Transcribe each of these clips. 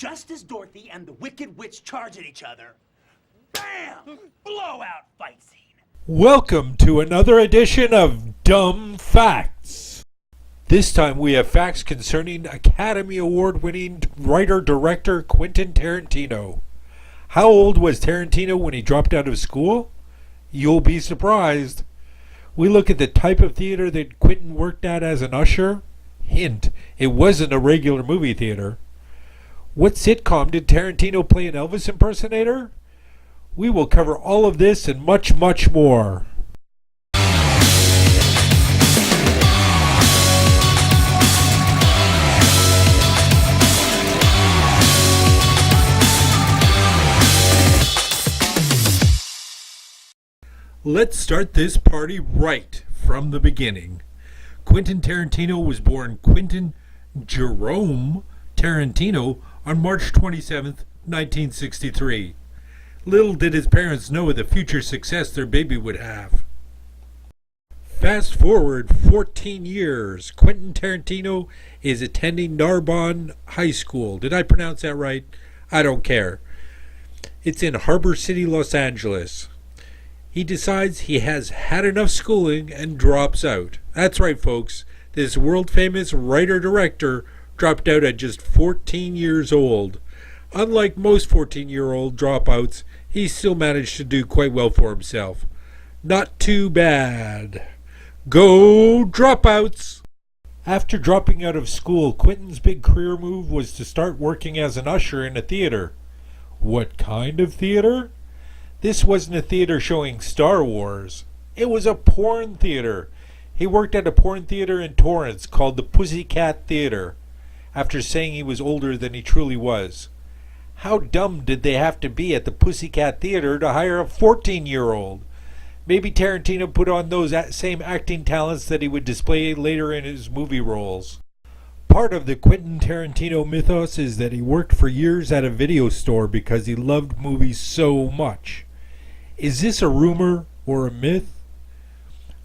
just as Dorothy and the Wicked Witch charge at each other, bam! Blowout fight scene. Welcome to another edition of Dumb Facts. This time we have facts concerning Academy Award-winning writer-director Quentin Tarantino. How old was Tarantino when he dropped out of school? You'll be surprised. We look at the type of theater that Quentin worked at as an usher. Hint, it wasn't a regular movie theater. What sitcom did Tarantino play an Elvis impersonator? We will cover all of this and much, much more. Let's start this party right from the beginning. Quentin Tarantino was born Quentin J.E.M. Tarantino on March 27, 1963. Little did his parents know the future success their baby would have. Fast forward 14 years, Quentin Tarantino is attending Narbonne High School. Did I pronounce that right? I don't care. It's in Harbor City, Los Angeles. He decides he has had enough schooling and drops out. That's right, folks. This world-famous writer-director dropped out at just 14 years old. Unlike most 14-year-old dropouts, he still managed to do quite well for himself. Not too bad. Go dropouts! After dropping out of school, Quentin's big career move was to start working as an usher in a theater. What kind of theater? This wasn't a theater showing Star Wars. It was a porn theater. He worked at a porn theater in Torrance called the Pussycat Theater, after saying he was older than he truly was. How dumb did they have to be at the Pussycat Theater to hire a 14-year-old? Maybe Tarantino put on those same acting talents that he would display later in his movie roles. Part of the Quentin Tarantino mythos is that he worked for years at a video store because he loved movies so much. Is this a rumor or a myth?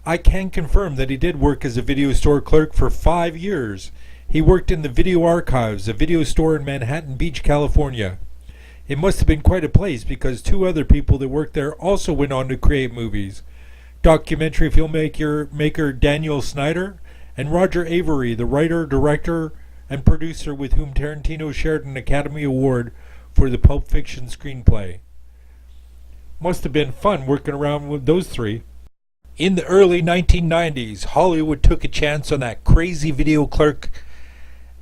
I can confirm that he did work as a video store clerk for 5 years. He worked in the Video Archives, a video store in Manhattan Beach, California. It must have been quite a place because 2 other people that worked there also went on to create movies. Documentary filmmaker Daniel Snyder and Roger Avary, the writer, director, and producer with whom Tarantino shared an Academy Award for the Pulp Fiction screenplay. Must have been fun working around with those 3. In the early 1990s, Hollywood took a chance on that crazy video clerk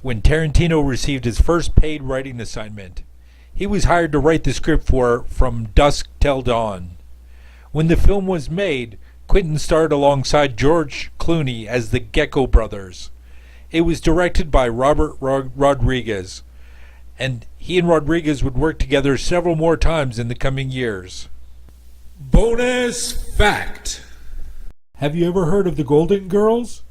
when Tarantino received his first paid writing assignment. He was hired to write the script for From Dusk Till Dawn. When the film was made, Quentin starred alongside George Clooney as the Gecko Brothers. It was directed by Robert Rodriguez, and he and Rodriguez would work together several more times in the coming years. Bonus fact! Have you ever heard of the Golden Girls?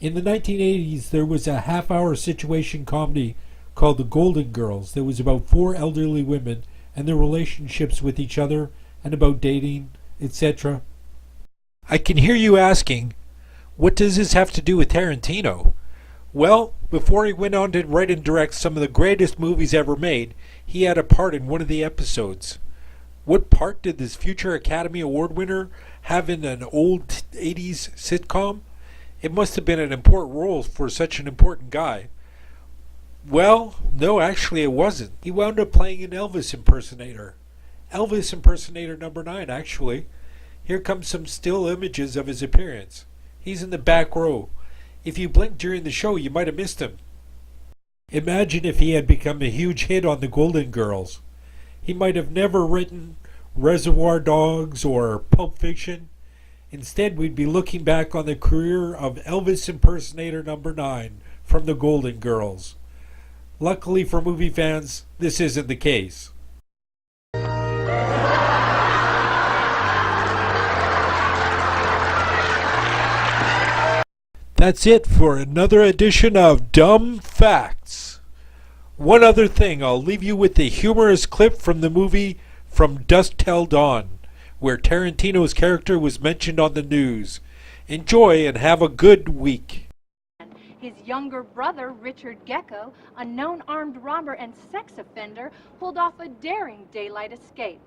In the 1980s, there was a half-hour situation comedy called The Golden Girls that was about 4 elderly women and their relationships with each other and about dating, etc. I can hear you asking, what does this have to do with Tarantino? Well, before he went on to write and direct some of the greatest movies ever made, he had a part in one of the episodes. What part did this future Academy Award winner have in an old 80s sitcom? It must have been an important role for such an important guy. Well, no, actually it wasn't. He wound up playing an Elvis impersonator. Elvis impersonator number 9, actually. Here comes some still images of his appearance. He's in the back row. If you blinked during the show, you might have missed him. Imagine if he had become a huge hit on the Golden Girls. He might have never written Reservoir Dogs or Pulp Fiction. Instead, we'd be looking back on the career of Elvis impersonator number 9 from the Golden Girls. Luckily for movie fans, this isn't the case. That's it for another edition of Dumb Facts. One other thing, I'll leave you with the humorous clip from the movie From Dusk Till Dawn, where Tarantino's character was mentioned on the news. Enjoy and have a good week. His younger brother, Richard Gecko, a known armed robber and sex offender, pulled off a daring daylight escape.